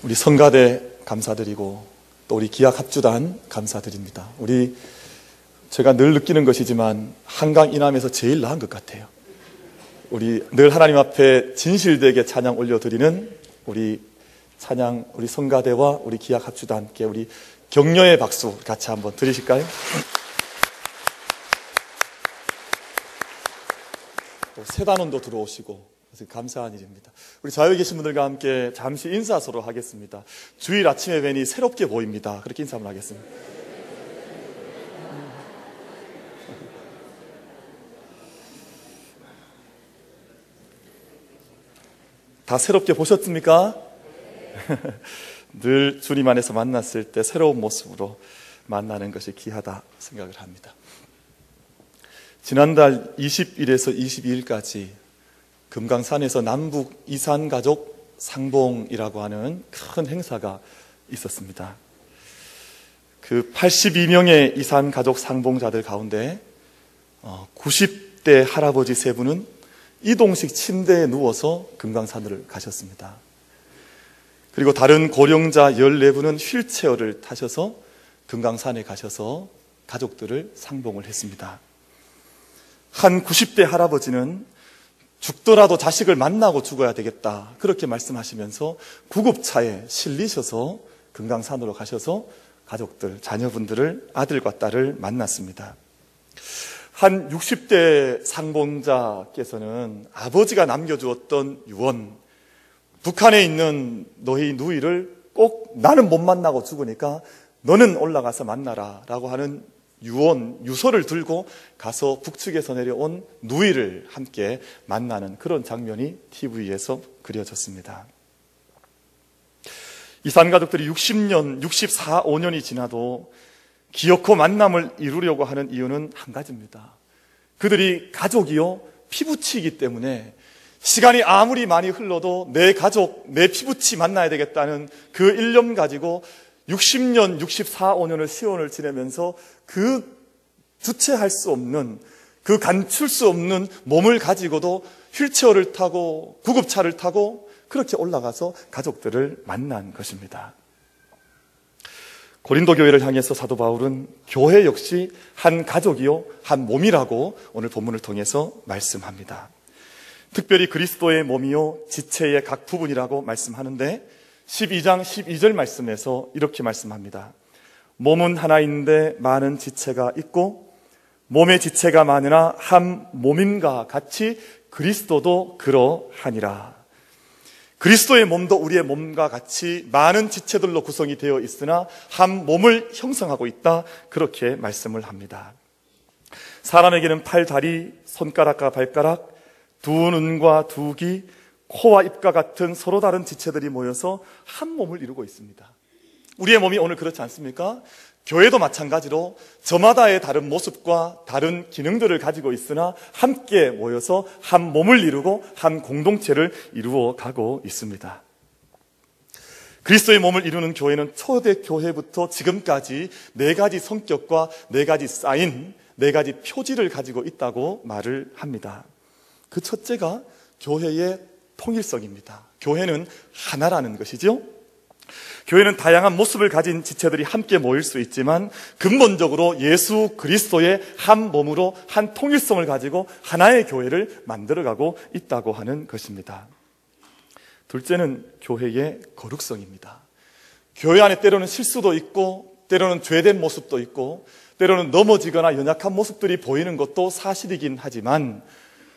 우리 성가대 감사드리고 또 우리 기악합주단 감사드립니다. 제가 늘 느끼는 것이지만 한강 이남에서 제일 나은 것 같아요. 우리 늘 하나님 앞에 진실되게 찬양 올려드리는 우리 성가대와 우리 기악합주단 함께 우리 격려의 박수 같이 한번 드리실까요? 또 세단원도 들어오시고 감사한 일입니다. 우리 좌우에 계신 분들과 함께 잠시 인사 서로 하겠습니다. 주일 아침에 뵈니 새롭게 보입니다. 그렇게 인사 한번 하겠습니다. 다 새롭게 보셨습니까? 늘 주님 안에서 만났을 때 새로운 모습으로 만나는 것이 귀하다 생각을 합니다. 지난달 20일에서 22일까지 금강산에서 남북 이산가족 상봉이라고 하는 큰 행사가 있었습니다. 그 82명의 이산가족 상봉자들 가운데 90대 할아버지 세 분은 이동식 침대에 누워서 금강산을 가셨습니다. 그리고 다른 고령자 14분은 휠체어를 타셔서 금강산에 가셔서 가족들을 상봉을 했습니다. 한 90대 할아버지는 죽더라도 자식을 만나고 죽어야 되겠다 그렇게 말씀하시면서 구급차에 실리셔서 금강산으로 가셔서 가족들, 자녀분들을 아들과 딸을 만났습니다. 한 60대 상봉자께서는 아버지가 남겨주었던 유언, 북한에 있는 너희 누이를 꼭 나는 못 만나고 죽으니까 너는 올라가서 만나라 라고 하는 유서를 들고 가서 북측에서 내려온 누이를 함께 만나는 그런 장면이 TV에서 그려졌습니다. 이산가족들이 60년, 64, 5년이 지나도 기어코 만남을 이루려고 하는 이유는 한 가지입니다. 그들이 가족이요 피부치이기 때문에 시간이 아무리 많이 흘러도 내 가족, 내 피부치 만나야 되겠다는 그 일념 가지고 60년, 64, 5년을 시원을 지내면서 그 주체할 수 없는, 그 감출 수 없는 몸을 가지고도 휠체어를 타고 구급차를 타고 그렇게 올라가서 가족들을 만난 것입니다. 고린도 교회를 향해서 사도 바울은 교회 역시 한 가족이요 한 몸이라고 오늘 본문을 통해서 말씀합니다. 특별히 그리스도의 몸이요 지체의 각 부분이라고 말씀하는데 12장 12절 말씀에서 이렇게 말씀합니다. 몸은 하나인데 많은 지체가 있고 몸의 지체가 많으나 한 몸임과 같이 그리스도도 그러하니라. 그리스도의 몸도 우리의 몸과 같이 많은 지체들로 구성이 되어 있으나 한 몸을 형성하고 있다 그렇게 말씀을 합니다. 사람에게는 팔, 다리, 손가락과 발가락, 두 눈과 두 귀, 코와 입과 같은 서로 다른 지체들이 모여서 한 몸을 이루고 있습니다. 우리의 몸이 오늘 그렇지 않습니까? 교회도 마찬가지로 저마다의 다른 모습과 다른 기능들을 가지고 있으나 함께 모여서 한 몸을 이루고 한 공동체를 이루어 가고 있습니다. 그리스도의 몸을 이루는 교회는 초대교회부터 지금까지 4가지 성격과 4가지 사인, 4가지 표지를 가지고 있다고 말을 합니다. 그 첫째가 교회의 통일성입니다. 교회는 하나라는 것이죠. 교회는 다양한 모습을 가진 지체들이 함께 모일 수 있지만 근본적으로 예수 그리스도의 한 몸으로 한 통일성을 가지고 하나의 교회를 만들어가고 있다고 하는 것입니다. 둘째는 교회의 거룩성입니다. 교회 안에 때로는 실수도 있고 때로는 죄된 모습도 있고 때로는 넘어지거나 연약한 모습들이 보이는 것도 사실이긴 하지만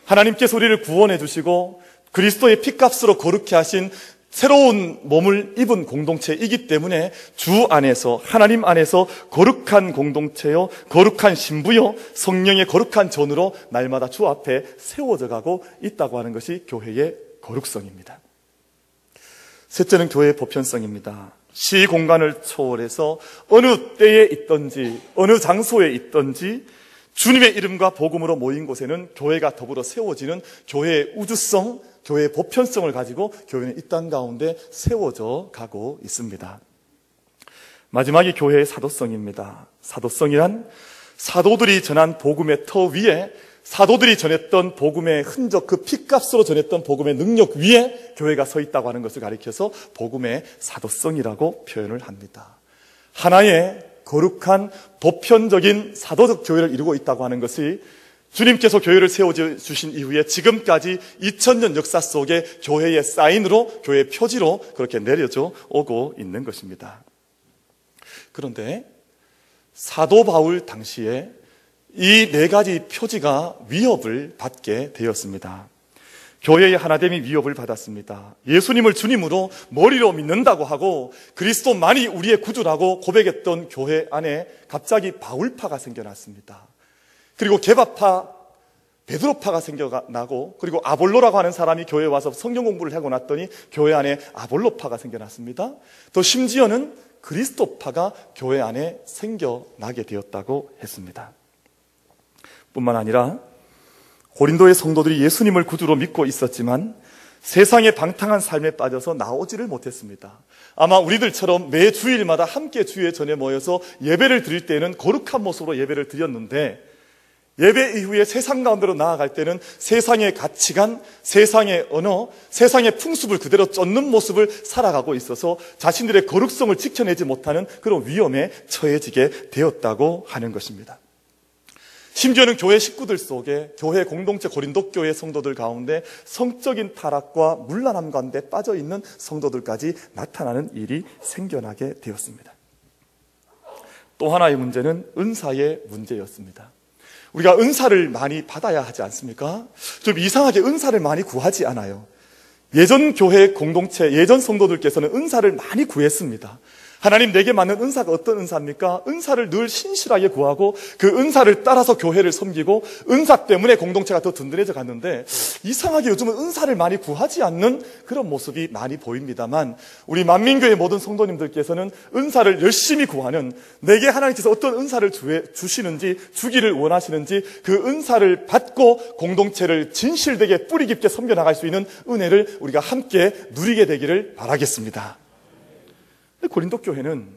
하나님께서 우리를 구원해 주시고 그리스도의 피값으로 거룩케 하신 새로운 몸을 입은 공동체이기 때문에 주 안에서 하나님 안에서 거룩한 공동체요 거룩한 신부요 성령의 거룩한 전으로 날마다 주 앞에 세워져 가고 있다고 하는 것이 교회의 거룩성입니다. 셋째는 교회의 보편성입니다. 시 공간을 초월해서 어느 때에 있든지 어느 장소에 있든지 주님의 이름과 복음으로 모인 곳에는 교회가 더불어 세워지는 교회의 우주성, 교회의 보편성을 가지고 교회는 이 땅 가운데 세워져 가고 있습니다. 마지막이 교회의 사도성입니다. 사도성이란 사도들이 전한 복음의 터 위에 사도들이 전했던 복음의 흔적, 그 피값으로 전했던 복음의 능력 위에 교회가 서 있다고 하는 것을 가리켜서 복음의 사도성이라고 표현을 합니다. 하나의 거룩한 보편적인 사도적 교회를 이루고 있다고 하는 것이 주님께서 교회를 세워주신 이후에 지금까지 2000년 역사 속에 교회의 사인으로, 교회의 표지로 그렇게 내려져 오고 있는 것입니다. 그런데 사도 바울 당시에 이 네 가지 표지가 위협을 받게 되었습니다. 교회의 하나됨이 위협을 받았습니다. 예수님을 주님으로 머리로 믿는다고 하고 그리스도만이 우리의 구주라고 고백했던 교회 안에 갑자기 바울파가 생겨났습니다. 그리고 개바파, 베드로파가 생겨나고, 그리고 아볼로라고 하는 사람이 교회에 와서 성경 공부를 하고 났더니 교회 안에 아볼로파가 생겨났습니다. 또 심지어는 그리스도파가 교회 안에 생겨나게 되었다고 했습니다. 뿐만 아니라 고린도의 성도들이 예수님을 구주로 믿고 있었지만 세상의 방탕한 삶에 빠져서 나오지를 못했습니다. 아마 우리들처럼 매 주일마다 함께 주의 전에 모여서 예배를 드릴 때는 거룩한 모습으로 예배를 드렸는데, 예배 이후에 세상 가운데로 나아갈 때는 세상의 가치관, 세상의 언어, 세상의 풍습을 그대로 쫓는 모습을 살아가고 있어서 자신들의 거룩성을 지켜내지 못하는 그런 위험에 처해지게 되었다고 하는 것입니다. 심지어는 교회 식구들 속에, 교회 공동체 고린도 교회 성도들 가운데 성적인 타락과 문란함 가운데 빠져있는 성도들까지 나타나는 일이 생겨나게 되었습니다. 또 하나의 문제는 은사의 문제였습니다. 우리가 은사를 많이 받아야 하지 않습니까? 좀 이상하게 은사를 많이 구하지 않아요. 예전 교회 공동체, 예전 성도들께서는 은사를 많이 구했습니다. 하나님 내게 맞는 은사가 어떤 은사입니까? 은사를 늘 신실하게 구하고 그 은사를 따라서 교회를 섬기고 은사 때문에 공동체가 더 든든해져 갔는데, 이상하게 요즘은 은사를 많이 구하지 않는 그런 모습이 많이 보입니다만, 우리 만민교회 모든 성도님들께서는 은사를 열심히 구하는, 내게 하나님께서 어떤 은사를 주시는지, 주기를 원하시는지 그 은사를 받고 공동체를 진실되게 뿌리 깊게 섬겨나갈 수 있는 은혜를 우리가 함께 누리게 되기를 바라겠습니다. 고린도 교회는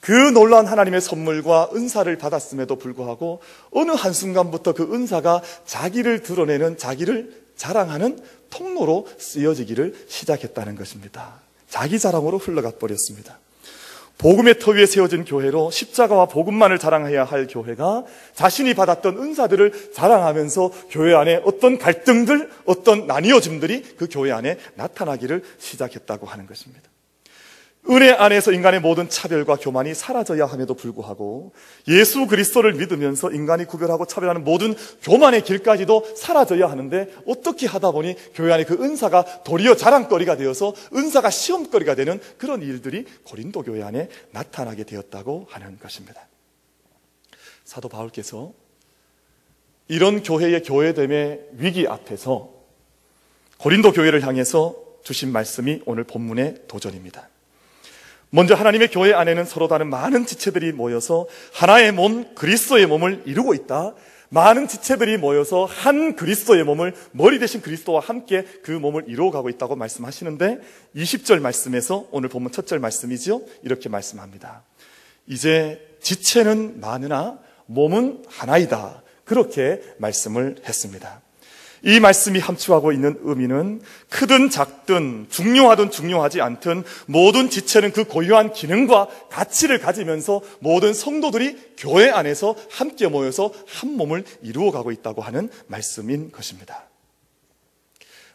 그 놀라운 하나님의 선물과 은사를 받았음에도 불구하고 어느 한순간부터 그 은사가 자기를 드러내는, 자기를 자랑하는 통로로 쓰여지기를 시작했다는 것입니다. 자기 자랑으로 흘러가 버렸습니다. 복음의 터 위에 세워진 교회로 십자가와 복음만을 자랑해야 할 교회가 자신이 받았던 은사들을 자랑하면서 교회 안에 어떤 갈등들, 어떤 나뉘어짐들이 그 교회 안에 나타나기를 시작했다고 하는 것입니다. 은혜 안에서 인간의 모든 차별과 교만이 사라져야 함에도 불구하고 예수 그리스도를 믿으면서 인간이 구별하고 차별하는 모든 교만의 길까지도 사라져야 하는데, 어떻게 하다 보니 교회 안에 그 은사가 도리어 자랑거리가 되어서 은사가 시험거리가 되는 그런 일들이 고린도 교회 안에 나타나게 되었다고 하는 것입니다. 사도 바울께서 이런 교회의 교회됨의 위기 앞에서 고린도 교회를 향해서 주신 말씀이 오늘 본문의 도전입니다. 먼저 하나님의 교회 안에는 서로 다른 많은 지체들이 모여서 하나의 몸, 그리스도의 몸을 이루고 있다. 많은 지체들이 모여서 한 그리스도의 몸을, 머리 대신 그리스도와 함께 그 몸을 이루어가고 있다고 말씀하시는데, 20절 말씀에서 오늘 본문 첫 절 말씀이죠. 이렇게 말씀합니다. 이제 지체는 많으나 몸은 하나이다. 그렇게 말씀을 했습니다. 이 말씀이 함축하고 있는 의미는 크든 작든 중요하든 중요하지 않든 모든 지체는 그 고유한 기능과 가치를 가지면서 모든 성도들이 교회 안에서 함께 모여서 한 몸을 이루어가고 있다고 하는 말씀인 것입니다.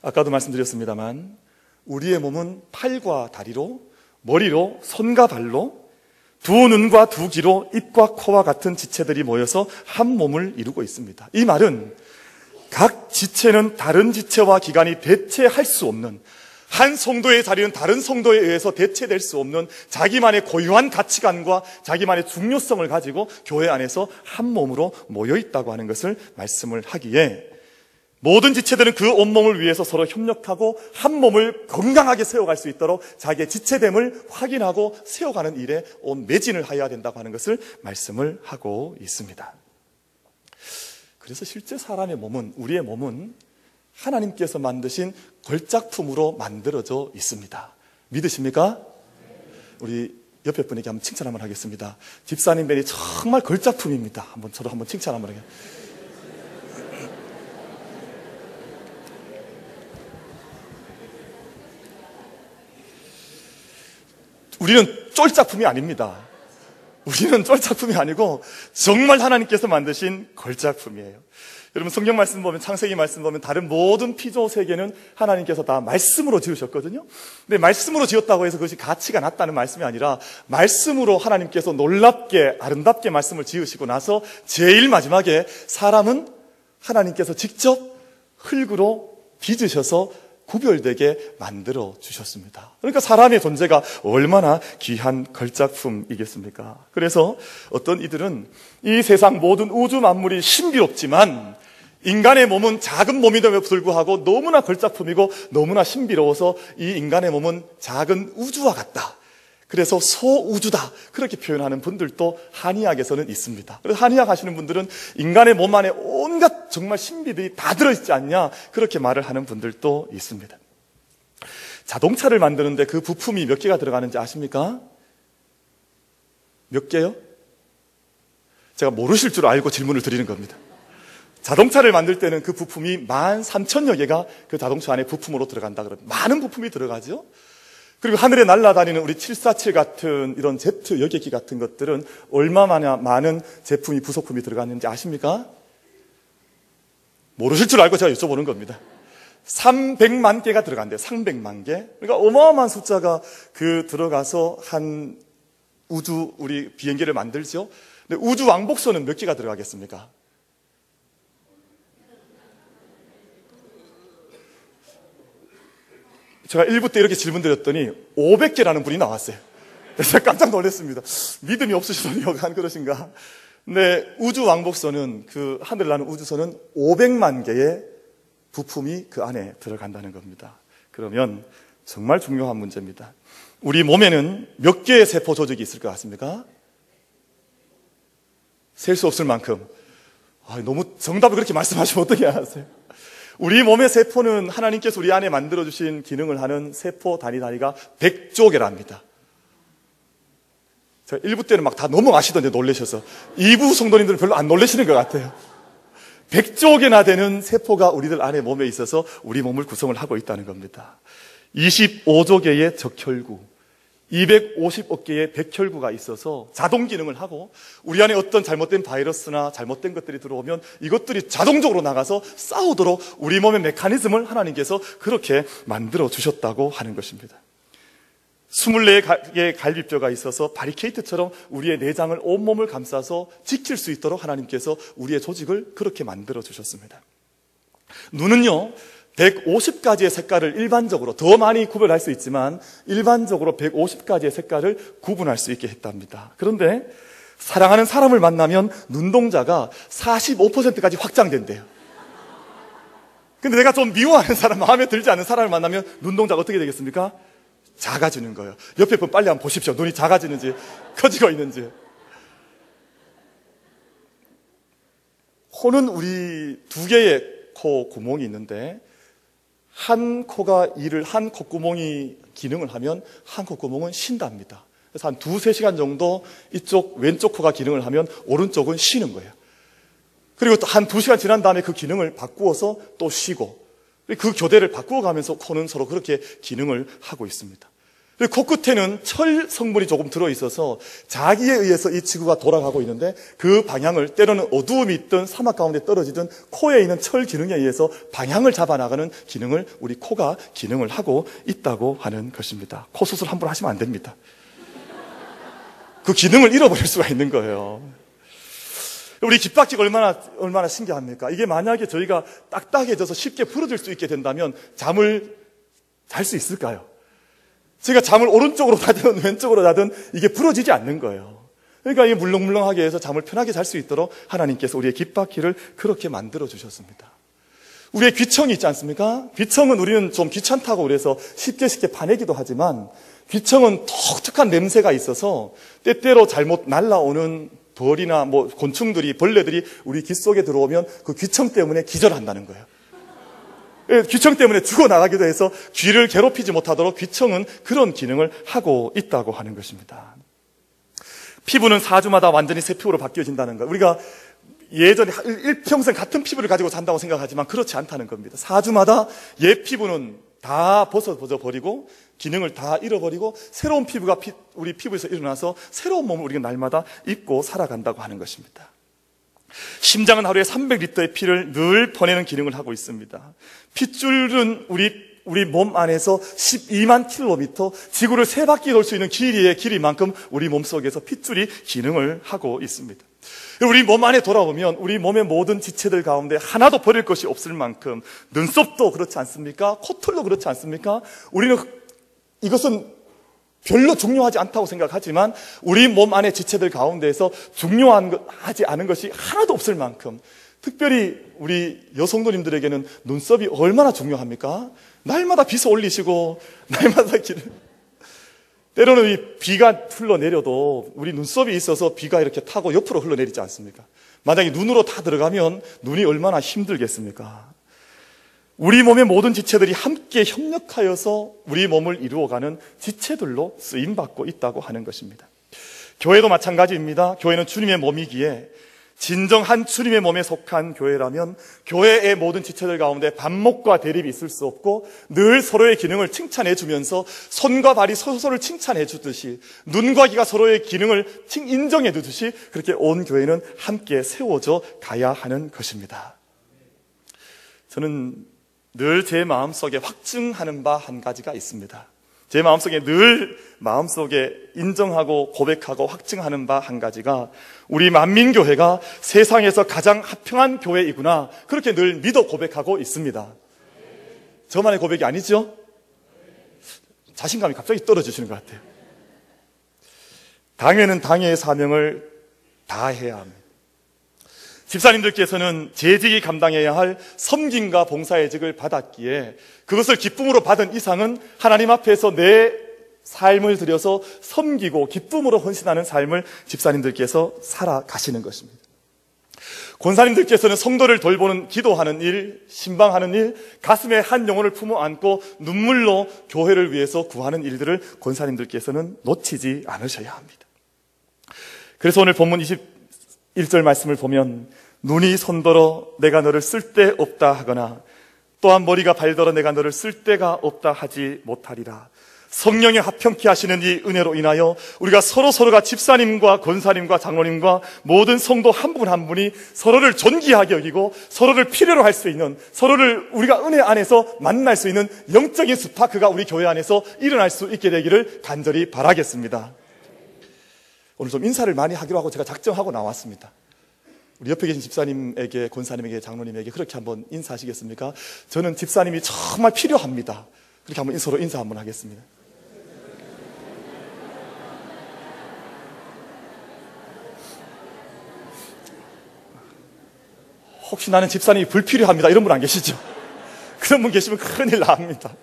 아까도 말씀드렸습니다만 우리의 몸은 팔과 다리로, 머리로, 손과 발로, 두 눈과 두 귀로, 입과 코와 같은 지체들이 모여서 한 몸을 이루고 있습니다. 이 말은 각 지체는 다른 지체와 기관이 대체할 수 없는, 한 성도의 자리는 다른 성도에 의해서 대체될 수 없는 자기만의 고유한 가치관과 자기만의 중요성을 가지고 교회 안에서 한 몸으로 모여 있다고 하는 것을 말씀을 하기에, 모든 지체들은 그 온몸을 위해서 서로 협력하고 한 몸을 건강하게 세워갈 수 있도록 자기의 지체됨을 확인하고 세워가는 일에 온 매진을 하여야 된다고 하는 것을 말씀을 하고 있습니다. 그래서 실제 사람의 몸은, 우리의 몸은 하나님께서 만드신 걸작품으로 만들어져 있습니다. 믿으십니까? 우리 옆에 분에게 한번 칭찬 한번 하겠습니다. 집사님 벨이 정말 걸작품입니다. 저도 한번 칭찬 한번 하겠습니다. 우리는 쫄작품이 아닙니다. 우리는 쫄작품이 아니고 정말 하나님께서 만드신 걸작품이에요. 여러분 성경 말씀 보면, 창세기 말씀 보면 다른 모든 피조 세계는 하나님께서 다 말씀으로 지으셨거든요. 근데 말씀으로 지었다고 해서 그것이 가치가 낮다는 말씀이 아니라 말씀으로 하나님께서 놀랍게 아름답게 말씀을 지으시고 나서 제일 마지막에 사람은 하나님께서 직접 흙으로 빚으셔서 구별되게 만들어 주셨습니다. 그러니까 사람의 존재가 얼마나 귀한 걸작품이겠습니까? 그래서 어떤 이들은 이 세상 모든 우주 만물이 신비롭지만 인간의 몸은 작은 몸임에도 불구하고 너무나 걸작품이고 너무나 신비로워서 이 인간의 몸은 작은 우주와 같다. 그래서 소우주다. 그렇게 표현하는 분들도 한의학에서는 있습니다. 그래서 한의학 하시는 분들은 인간의 몸 안에 온갖 정말 신비들이 다 들어있지 않냐. 그렇게 말을 하는 분들도 있습니다. 자동차를 만드는데 그 부품이 몇 개가 들어가는지 아십니까? 몇 개요? 제가 모르실 줄 알고 질문을 드리는 겁니다. 자동차를 만들 때는 그 부품이 13,000여 개가 그 자동차 안에 부품으로 들어간다 그러면 많은 부품이 들어가죠. 그리고 하늘에 날아다니는 우리 747 같은 이런 제트 여객기 같은 것들은 얼마나 많은 제품이 부속품이 들어갔는지 아십니까? 모르실 줄 알고 제가 여쭤보는 겁니다. 300만 개가 들어간대요. 300만 개. 그러니까 어마어마한 숫자가 그 들어가서 한 우주 우리 비행기를 만들죠. 근데 우주 왕복선은 몇 개가 들어가겠습니까? 제가 1부 때 이렇게 질문 드렸더니 500개라는 분이 나왔어요. 그래서 깜짝 놀랐습니다. 믿음이 없으시더니 여간 그러신가? 근데 우주 왕복선은 그 하늘 나는 우주선은 500만 개의 부품이 그 안에 들어간다는 겁니다. 그러면 정말 중요한 문제입니다. 우리 몸에는 몇 개의 세포 조직이 있을 것 같습니까? 셀 수 없을 만큼. 너무 정답을 그렇게 말씀하시면 어떻게 하세요? 우리 몸의 세포는 하나님께서 우리 안에 만들어주신 기능을 하는 세포 단위가 100조 개랍니다. 제가 1부 때는 막 다 넘어가시던데 놀라셔서 2부 성도님들은 별로 안 놀라시는 것 같아요. 100조 개나 되는 세포가 우리들 안에 몸에 있어서 우리 몸을 구성을 하고 있다는 겁니다. 25조 개의 적혈구, 250억 개의 백혈구가 있어서 자동 기능을 하고 우리 안에 어떤 잘못된 바이러스나 잘못된 것들이 들어오면 이것들이 자동적으로 나가서 싸우도록 우리 몸의 메커니즘을 하나님께서 그렇게 만들어 주셨다고 하는 것입니다. 24개의 갈비뼈가 있어서 바리케이트처럼 우리의 내장을 온몸을 감싸서 지킬 수 있도록 하나님께서 우리의 조직을 그렇게 만들어 주셨습니다. 눈은요 150가지의 색깔을 일반적으로 더 많이 구별할 수 있지만 일반적으로 150가지의 색깔을 구분할 수 있게 했답니다. 그런데 사랑하는 사람을 만나면 눈동자가 45%까지 확장된대요. 근데 내가 좀 미워하는 사람, 마음에 들지 않는 사람을 만나면 눈동자가 어떻게 되겠습니까? 작아지는 거예요. 옆에 분 빨리 한번 보십시오. 눈이 작아지는지 커지고 있는지. 코는 우리 2개의 코 구멍이 있는데 한 코가 한 콧구멍이 기능을 하면 한 콧구멍은 쉰답니다. 그래서 한 2-3시간 정도 이쪽 왼쪽 코가 기능을 하면 오른쪽은 쉬는 거예요. 그리고 또 한 2시간 지난 다음에 그 기능을 바꾸어서 또 쉬고 그 교대를 바꾸어가면서 코는 서로 그렇게 기능을 하고 있습니다. 코끝에는 철 성분이 조금 들어있어서 자기에 의해서 이 지구가 돌아가고 있는데 그 방향을 때로는 어두움이 있든 사막 가운데 떨어지든 코에 있는 철 기능에 의해서 방향을 잡아나가는 기능을 우리 코가 기능을 하고 있다고 하는 것입니다. 코 수술 함부로 하시면 안 됩니다. 그 기능을 잃어버릴 수가 있는 거예요. 우리 귓바퀴가 얼마나 신기합니까? 이게 만약에 저희가 딱딱해져서 쉽게 부러질 수 있게 된다면 잠을 잘 수 있을까요? 제가 잠을 오른쪽으로 자든 왼쪽으로 자든 이게 부러지지 않는 거예요. 그러니까 이게 물렁물렁하게 해서 잠을 편하게 잘 수 있도록 하나님께서 우리의 귓바퀴를 그렇게 만들어 주셨습니다. 우리의 귀청이 있지 않습니까? 귀청은 우리는 좀 귀찮다고 그래서 쉽게 파내기도 하지만 귀청은 독특한 냄새가 있어서 때때로 잘못 날아오는 벌이나 곤충들이 벌레들이 우리 귀 속에 들어오면 그 귀청 때문에 기절한다는 거예요. 귀청 때문에 죽어나가기도 해서 귀를 괴롭히지 못하도록 귀청은 그런 기능을 하고 있다고 하는 것입니다. 피부는 4주마다 완전히 새 피부로 바뀌어진다는 거. 우리가 예전에 일평생 같은 피부를 가지고 산다고 생각하지만 그렇지 않다는 겁니다. 4주마다 옛 피부는 다 벗어버리고 기능을 다 잃어버리고 새로운 피부가 우리 피부에서 일어나서 새로운 몸을 우리가 날마다 입고 살아간다고 하는 것입니다. 심장은 하루에 300리터의 피를 늘 보내는 기능을 하고 있습니다. 핏줄은 우리 몸 안에서 12만 킬로미터, 지구를 3바퀴 돌 수 있는 길이만큼 우리 몸 속에서 핏줄이 기능을 하고 있습니다. 우리 몸 안에 돌아보면 우리 몸의 모든 지체들 가운데 하나도 버릴 것이 없을 만큼, 눈썹도 그렇지 않습니까? 코털도 그렇지 않습니까? 우리는 이것은 별로 중요하지 않다고 생각하지만 우리 몸 안의 지체들 가운데에서 중요하지 않은 것이 하나도 없을 만큼, 특별히 우리 여성도님들에게는 눈썹이 얼마나 중요합니까? 날마다 빗어 올리시고 날마다 때로는 이 비가 흘러내려도 우리 눈썹이 있어서 비가 이렇게 타고 옆으로 흘러내리지 않습니까? 만약에 눈으로 다 들어가면 눈이 얼마나 힘들겠습니까? 우리 몸의 모든 지체들이 함께 협력하여서 우리 몸을 이루어가는 지체들로 쓰임받고 있다고 하는 것입니다. 교회도 마찬가지입니다. 교회는 주님의 몸이기에 진정한 주님의 몸에 속한 교회라면 교회의 모든 지체들 가운데 반목과 대립이 있을 수 없고 늘 서로의 기능을 칭찬해 주면서 손과 발이 서로를 칭찬해 주듯이, 눈과 귀가 서로의 기능을 인정해 주듯이 그렇게 온 교회는 함께 세워져 가야 하는 것입니다. 저는 늘 제 마음속에 확증하는 바 한 가지가 있습니다. 제 마음속에 인정하고 고백하고 확증하는 바 한 가지가, 우리 만민교회가 세상에서 가장 화평한 교회이구나, 그렇게 늘 믿어 고백하고 있습니다. 저만의 고백이 아니죠? 자신감이 갑자기 떨어지시는 것 같아요. 당회는 당회의 사명을 다해야 합니다. 집사님들께서는 재직이 감당해야 할 섬김과 봉사의 직을 받았기에 그것을 기쁨으로 받은 이상은 하나님 앞에서 내 삶을 들여서 섬기고 기쁨으로 헌신하는 삶을 집사님들께서 살아가시는 것입니다. 권사님들께서는 성도를 돌보는, 기도하는 일, 신방하는 일, 가슴에 한 영혼을 품어 안고 눈물로 교회를 위해서 구하는 일들을 권사님들께서는 놓치지 않으셔야 합니다. 그래서 오늘 본문 21절 말씀을 보면, 눈이 손더러 내가 너를 쓸데없다 하거나 또한 머리가 발더러 내가 너를 쓸데가 없다 하지 못하리라. 성령의 화평케 하시는 이 은혜로 인하여 우리가 서로가 집사님과 권사님과 장로님과 모든 성도 한 분 한 분이 서로를 존귀하게 여기고 서로를 필요로 할 수 있는, 서로를 우리가 은혜 안에서 만날 수 있는 영적인 스파크가 우리 교회 안에서 일어날 수 있게 되기를 간절히 바라겠습니다. 오늘 좀 인사를 많이 하기로 하고 제가 작정하고 나왔습니다. 우리 옆에 계신 집사님에게, 권사님에게, 장로님에게 그렇게 한번 인사하시겠습니까? 저는 집사님이 정말 필요합니다. 그렇게 한번 서로 인사 한번 하겠습니다. 혹시 나는 집사님이 불필요합니다, 이런 분 안 계시죠? 그런 분 계시면 큰일 납니다.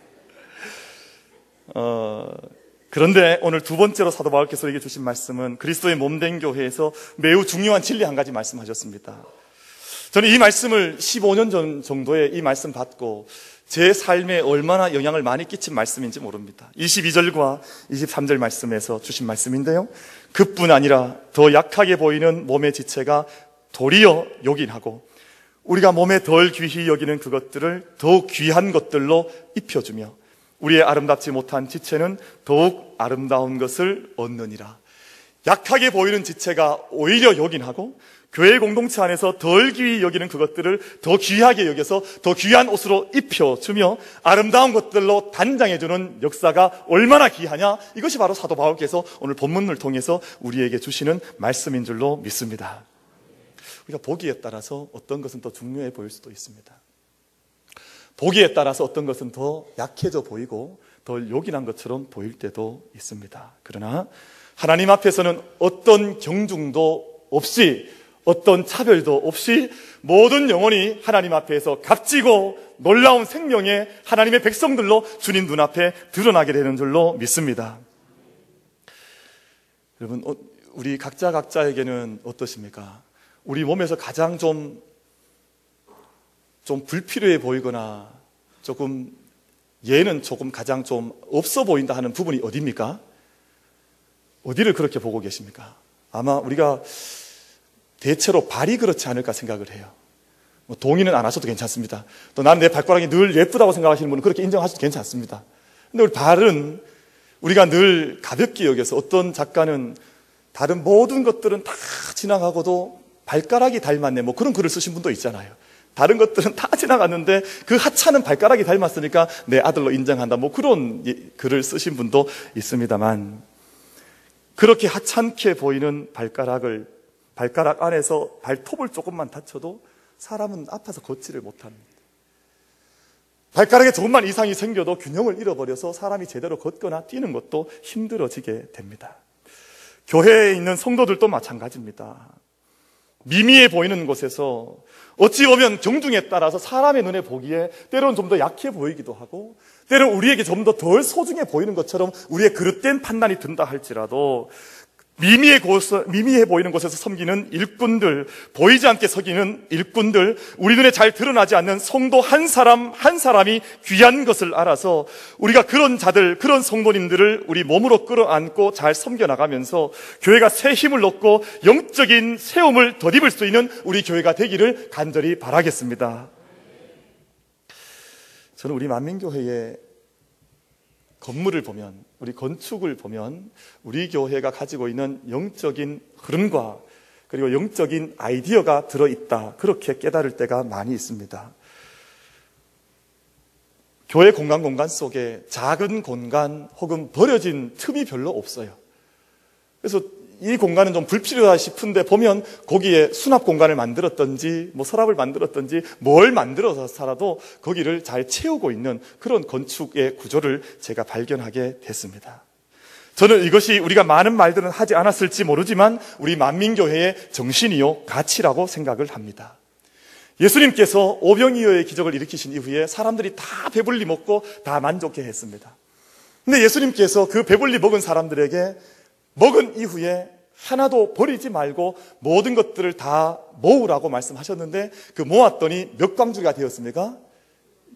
그런데 오늘 두 번째로 사도 바울께서 우리에게 주신 말씀은 그리스도의 몸된 교회에서 매우 중요한 진리 한 가지 말씀하셨습니다. 저는 이 말씀을 15년 전 정도에 이 말씀 받고 제 삶에 얼마나 영향을 많이 끼친 말씀인지 모릅니다. 22절과 23절 말씀에서 주신 말씀인데요, 그뿐 아니라 더 약하게 보이는 몸의 지체가 도리어 요긴하고 우리가 몸에 덜 귀히 여기는 그것들을 더욱 귀한 것들로 입혀주며 우리의 아름답지 못한 지체는 더욱 아름다운 것을 얻느니라. 약하게 보이는 지체가 오히려 요긴하고 교회 공동체 안에서 덜 귀히 여기는 그것들을 더 귀하게 여겨서 더 귀한 옷으로 입혀주며 아름다운 것들로 단장해주는 역사가 얼마나 귀하냐, 이것이 바로 사도 바울께서 오늘 본문을 통해서 우리에게 주시는 말씀인 줄로 믿습니다. 우리가 보기에 따라서 어떤 것은 더 중요해 보일 수도 있습니다. 보기에 따라서 어떤 것은 더 약해져 보이고 덜 요긴한 것처럼 보일 때도 있습니다. 그러나 하나님 앞에서는 어떤 경중도 없이, 어떤 차별도 없이 모든 영혼이 하나님 앞에서 값지고 놀라운 생명의 하나님의 백성들로 주님 눈앞에 드러나게 되는 줄로 믿습니다. 여러분, 우리 각자에게는 어떠십니까? 우리 몸에서 가장 좀 불필요해 보이거나 얘는 가장 좀 없어 보인다 하는 부분이 어디입니까? 어디를 그렇게 보고 계십니까? 아마 우리가 대체로 발이 그렇지 않을까 생각을 해요. 동의는 안 하셔도 괜찮습니다. 또 나는 내 발가락이 늘 예쁘다고 생각하시는 분은 그렇게 인정하셔도 괜찮습니다. 근데 우리 발은 우리가 늘 가볍게 여겨서 어떤 작가는 다른 모든 것들은 다 지나가고도 발가락이 닮았네, 뭐 그런 글을 쓰신 분도 있잖아요. 다른 것들은 다 지나갔는데 그 하찮은 발가락이 닮았으니까 내 아들로 인정한다, 뭐 그런 글을 쓰신 분도 있습니다만, 그렇게 하찮게 보이는 발가락 안에서 발톱을 조금만 다쳐도 사람은 아파서 걷지를 못합니다. 발가락에 조금만 이상이 생겨도 균형을 잃어버려서 사람이 제대로 걷거나 뛰는 것도 힘들어지게 됩니다. 교회에 있는 성도들도 마찬가지입니다. 미미해 보이는 곳에서 어찌 보면 경중에 따라서 사람의 눈에 보기에 때로는 좀 더 약해 보이기도 하고, 때로는 우리에게 좀 더 덜 소중해 보이는 것처럼 우리의 그릇된 판단이 든다 할지라도, 미미해 보이는 곳에서 섬기는 일꾼들, 보이지 않게 섬기는 일꾼들, 우리 눈에 잘 드러나지 않는 성도 한 사람 한 사람이 귀한 것을 알아서 우리가 그런 자들, 그런 성도님들을 우리 몸으로 끌어안고 잘 섬겨나가면서 교회가 새 힘을 얻고 영적인 세움을 덧입을 수 있는 우리 교회가 되기를 간절히 바라겠습니다. 저는 우리 만민교회의 건물을 보면, 우리 건축을 보면 우리 교회가 가지고 있는 영적인 흐름과 그리고 영적인 아이디어가 들어있다, 그렇게 깨달을 때가 많이 있습니다. 교회 공간 속에 작은 공간 혹은 버려진 틈이 별로 없어요. 그래서 이 공간은 좀 불필요하다 싶은데 보면 거기에 수납 공간을 만들었든지 뭐 서랍을 만들었든지 뭘 만들어서 살아도 거기를 잘 채우고 있는 그런 건축의 구조를 제가 발견하게 됐습니다. 저는 이것이 우리가 많은 말들은 하지 않았을지 모르지만 우리 만민교회의 정신이요 가치라고 생각을 합니다. 예수님께서 오병이어의 기적을 일으키신 이후에 사람들이 다 배불리 먹고 다 만족해 했습니다. 근데 예수님께서 그 배불리 먹은 사람들에게 먹은 이후에 하나도 버리지 말고 모든 것들을 다 모으라고 말씀하셨는데, 그 모았더니 몇 광주리가 되었습니까?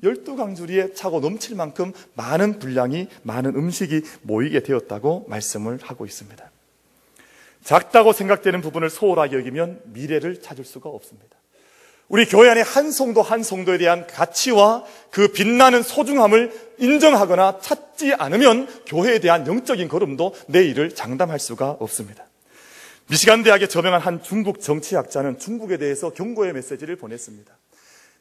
12광주리에 차고 넘칠 만큼 많은 분량이, 많은 음식이 모이게 되었다고 말씀을 하고 있습니다. 작다고 생각되는 부분을 소홀하게 여기면 미래를 찾을 수가 없습니다. 우리 교회 안에 한 성도 한 성도에 대한 가치와 그 빛나는 소중함을 인정하거나 찾지 않으면 교회에 대한 영적인 걸음도 내일을 장담할 수가 없습니다. 미시간 대학에 저명한 한 중국 정치학자는 중국에 대해서 경고의 메시지를 보냈습니다.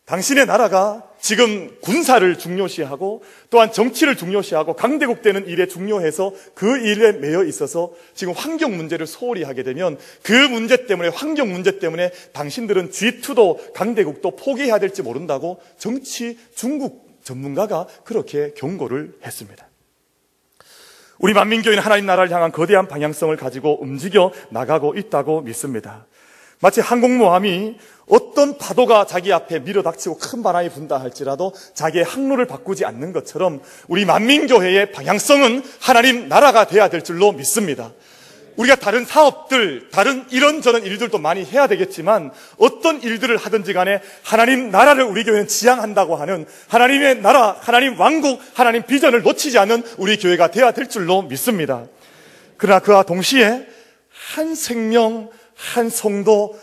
당신의 나라가 지금 군사를 중요시하고 또한 정치를 중요시하고 강대국되는 일에 중요해서 그 일에 매여 있어서 지금 환경 문제를 소홀히 하게 되면 그 문제 때문에, 환경 문제 때문에 당신들은 G2도 강대국도 포기해야 될지 모른다고 정치 중국 전문가가 그렇게 경고를 했습니다. 우리 만민교회는 하나님 나라를 향한 거대한 방향성을 가지고 움직여 나가고 있다고 믿습니다. 마치 항공모함이 어떤 파도가 자기 앞에 밀어닥치고 큰 바람이 분다 할지라도 자기의 항로를 바꾸지 않는 것처럼 우리 만민교회의 방향성은 하나님 나라가 돼야 될 줄로 믿습니다. 우리가 다른 사업들, 다른 이런저런 일들도 많이 해야 되겠지만 어떤 일들을 하든지 간에 하나님 나라를 우리 교회는 지향한다고 하는 하나님의 나라, 하나님 왕국, 하나님 비전을 놓치지 않는 우리 교회가 돼야 될 줄로 믿습니다. 그러나 그와 동시에 한 생명, 한 성도,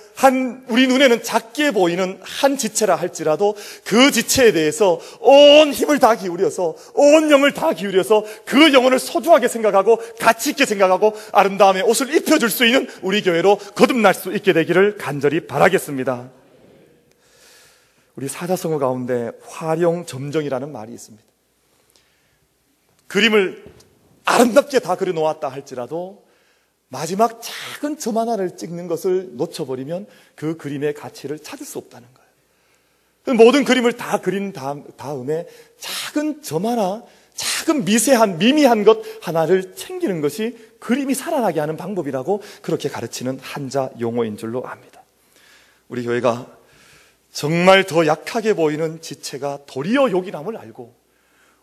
우리 눈에는 작게 보이는 한 지체라 할지라도 그 지체에 대해서 온 힘을 다 기울여서, 온 영을 다 기울여서 그 영혼을 소중하게 생각하고 가치 있게 생각하고 아름다움의 옷을 입혀줄 수 있는 우리 교회로 거듭날 수 있게 되기를 간절히 바라겠습니다. 우리 사자성어 가운데 화룡점정이라는 말이 있습니다. 그림을 아름답게 다 그려놓았다 할지라도 마지막 작은 점 하나를 찍는 것을 놓쳐버리면 그 그림의 가치를 찾을 수 없다는 거예요. 모든 그림을 다 그린 다음에 작은 점 하나, 작은 미세한 미미한 것 하나를 챙기는 것이 그림이 살아나게 하는 방법이라고 그렇게 가르치는 한자 용어인 줄로 압니다. 우리 교회가 정말 더 약하게 보이는 지체가 도리어 욕이남을 알고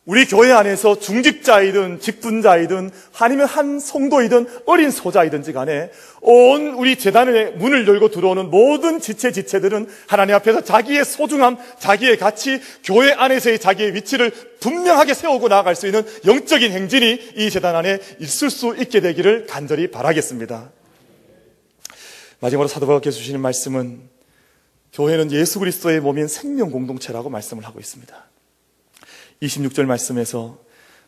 우리 교회 안에서 중직자이든 직분자이든 아니면 한 성도이든 어린 소자이든지 간에 온 우리 재단의 문을 열고 들어오는 모든 지체들은 하나님 앞에서 자기의 소중함, 자기의 가치, 교회 안에서의 자기의 위치를 분명하게 세우고 나아갈 수 있는 영적인 행진이 이 재단 안에 있을 수 있게 되기를 간절히 바라겠습니다. 마지막으로 사도 바울께서 주시는 말씀은 교회는 예수 그리스도의 몸인 생명 공동체라고 말씀을 하고 있습니다. 26절 말씀에서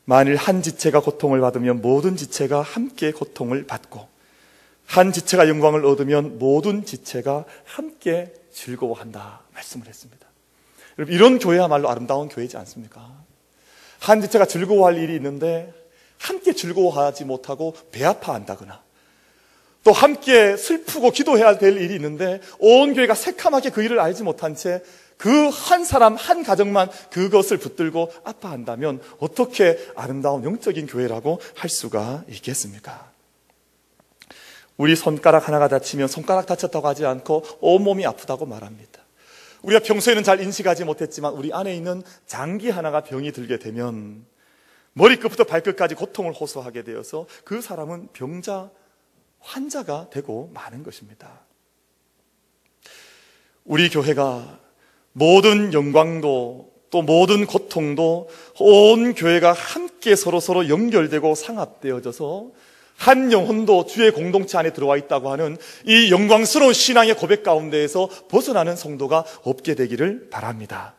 만일 한 지체가 고통을 받으면 모든 지체가 함께 고통을 받고, 한 지체가 영광을 얻으면 모든 지체가 함께 즐거워한다 말씀을 했습니다. 여러분, 이런 교회야말로 아름다운 교회지 않습니까? 한 지체가 즐거워할 일이 있는데 함께 즐거워하지 못하고 배 아파한다거나, 또 함께 슬프고 기도해야 될 일이 있는데 온 교회가 새카맣게 그 일을 알지 못한 채 그 한 사람 한 가정만 그것을 붙들고 아파한다면 어떻게 아름다운 영적인 교회라고 할 수가 있겠습니까? 우리 손가락 하나가 다치면 손가락 다쳤다고 하지 않고 온몸이 아프다고 말합니다. 우리가 평소에는 잘 인식하지 못했지만 우리 안에 있는 장기 하나가 병이 들게 되면 머리끝부터 발끝까지 고통을 호소하게 되어서 그 사람은 병자, 환자가 되고 마는 것입니다. 우리 교회가 모든 영광도 또 모든 고통도 온 교회가 함께 서로 연결되고 상합되어져서 한 영혼도 주의 공동체 안에 들어와 있다고 하는 이 영광스러운 신앙의 고백 가운데에서 벗어나는 성도가 없게 되기를 바랍니다.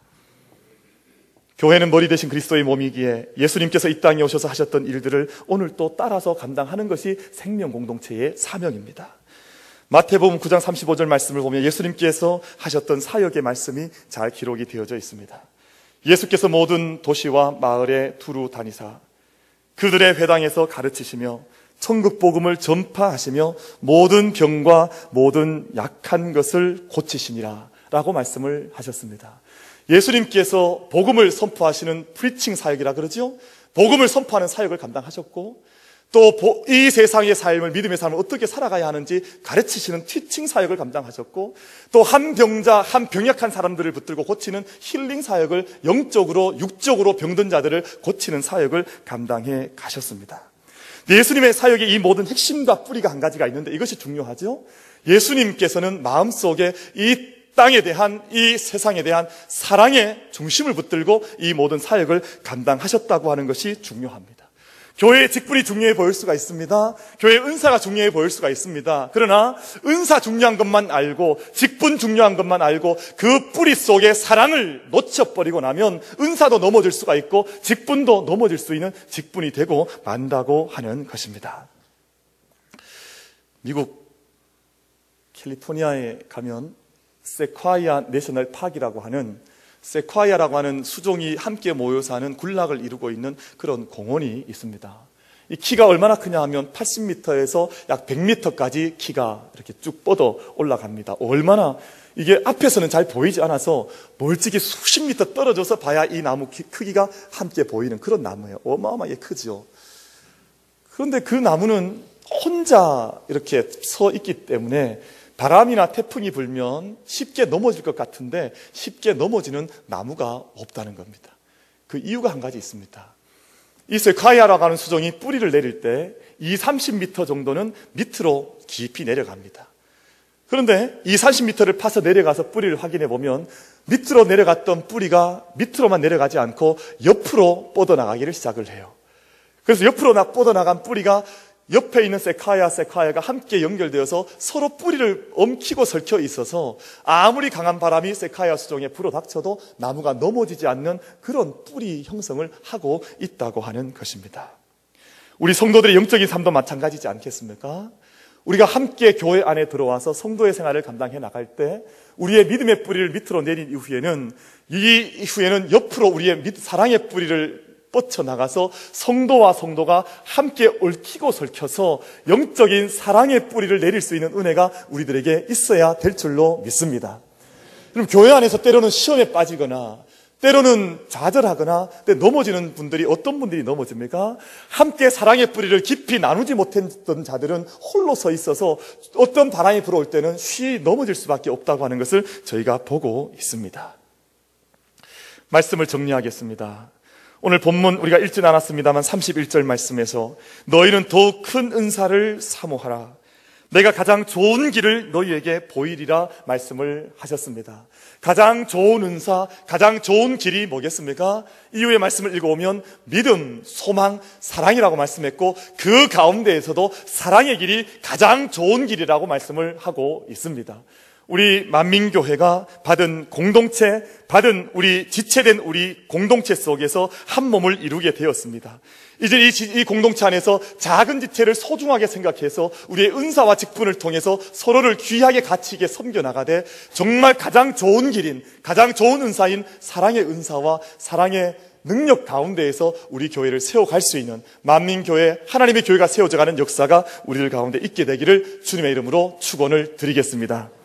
교회는 머리 대신 그리스도의 몸이기에 예수님께서 이 땅에 오셔서 하셨던 일들을 오늘 또 따라서 감당하는 것이 생명 공동체의 사명입니다. 마태복음 9장 35절 말씀을 보면 예수님께서 하셨던 사역의 말씀이 잘 기록이 되어져 있습니다. 예수께서 모든 도시와 마을에 두루 다니사 그들의 회당에서 가르치시며 천국 복음을 전파하시며 모든 병과 모든 약한 것을 고치시니라 라고 말씀을 하셨습니다. 예수님께서 복음을 선포하시는 프리칭 사역이라 그러죠. 복음을 선포하는 사역을 감당하셨고, 또 이 세상의 삶을, 믿음의 삶을 어떻게 살아가야 하는지 가르치시는 티칭 사역을 감당하셨고, 또 한 병자, 한 병약한 사람들을 붙들고 고치는 힐링 사역을, 영적으로 육적으로 병든 자들을 고치는 사역을 감당해 가셨습니다. 예수님의 사역의 이 모든 핵심과 뿌리가 한 가지가 있는데 이것이 중요하죠. 예수님께서는 마음속에 이 땅에 대한, 이 세상에 대한 사랑의 중심을 붙들고 이 모든 사역을 감당하셨다고 하는 것이 중요합니다. 교회의 직분이 중요해 보일 수가 있습니다. 교회의 은사가 중요해 보일 수가 있습니다. 그러나 은사 중요한 것만 알고, 직분 중요한 것만 알고 그 뿌리 속에 사랑을 놓쳐버리고 나면 은사도 넘어질 수가 있고 직분도 넘어질 수 있는 직분이 되고 만다고 하는 것입니다. 미국 캘리포니아에 가면 세콰이아 내셔널 파크라고 하는, 세콰이아라고 하는 수종이 함께 모여 사는 군락을 이루고 있는 그런 공원이 있습니다. 이 키가 얼마나 크냐 하면 80m에서 약 100m까지 키가 이렇게 쭉 뻗어 올라갑니다. 얼마나, 이게 앞에서는 잘 보이지 않아서 멀찍이 수십 미터 떨어져서 봐야 이 나무 크기가 함께 보이는 그런 나무예요. 어마어마하게 크죠. 그런데 그 나무는 혼자 이렇게 서 있기 때문에 바람이나 태풍이 불면 쉽게 넘어질 것 같은데 쉽게 넘어지는 나무가 없다는 겁니다. 그 이유가 한 가지 있습니다. 이 세콰이아라고 하는 수종이 뿌리를 내릴 때 20-30m 정도는 밑으로 깊이 내려갑니다. 그런데 20-30m를 파서 내려가서 뿌리를 확인해 보면 밑으로 내려갔던 뿌리가 밑으로만 내려가지 않고 옆으로 뻗어나가기를 시작을 해요. 그래서 옆으로 뻗어나간 뿌리가 옆에 있는 세콰이아가 함께 연결되어서 서로 뿌리를 엉키고 설켜 있어서 아무리 강한 바람이 세콰이아 수종에 불어닥쳐도 나무가 넘어지지 않는 그런 뿌리 형성을 하고 있다고 하는 것입니다. 우리 성도들의 영적인 삶도 마찬가지지 않겠습니까? 우리가 함께 교회 안에 들어와서 성도의 생활을 감당해 나갈 때 우리의 믿음의 뿌리를 밑으로 내린 이후에는 옆으로 우리의 사랑의 뿌리를 뻗쳐나가서 성도와 성도가 함께 얽히고 설켜서 영적인 사랑의 뿌리를 내릴 수 있는 은혜가 우리들에게 있어야 될 줄로 믿습니다. 그럼 교회 안에서 때로는 시험에 빠지거나 때로는 좌절하거나 넘어지는 분들이, 어떤 분들이 넘어집니까? 함께 사랑의 뿌리를 깊이 나누지 못했던 자들은 홀로 서 있어서 어떤 바람이 불어올 때는 쉬 넘어질 수밖에 없다고 하는 것을 저희가 보고 있습니다. 말씀을 정리하겠습니다. 오늘 본문 우리가 읽진 않았습니다만 31절 말씀에서 너희는 더욱 큰 은사를 사모하라. 내가 가장 좋은 길을 너희에게 보이리라 말씀을 하셨습니다. 가장 좋은 은사, 가장 좋은 길이 뭐겠습니까? 이후의 말씀을 읽어오면 믿음, 소망, 사랑이라고 말씀했고 그 가운데에서도 사랑의 길이 가장 좋은 길이라고 말씀을 하고 있습니다. 우리 만민교회가 받은 공동체, 받은 우리 지체된 우리 공동체 속에서 한 몸을 이루게 되었습니다. 이제 이 공동체 안에서 작은 지체를 소중하게 생각해서 우리의 은사와 직분을 통해서 서로를 귀하게 가치있게 섬겨나가되 정말 가장 좋은 길인, 가장 좋은 은사인 사랑의 은사와 사랑의 능력 가운데에서 우리 교회를 세워갈 수 있는 만민교회, 하나님의 교회가 세워져가는 역사가 우리들 가운데 있게 되기를 주님의 이름으로 축원을 드리겠습니다.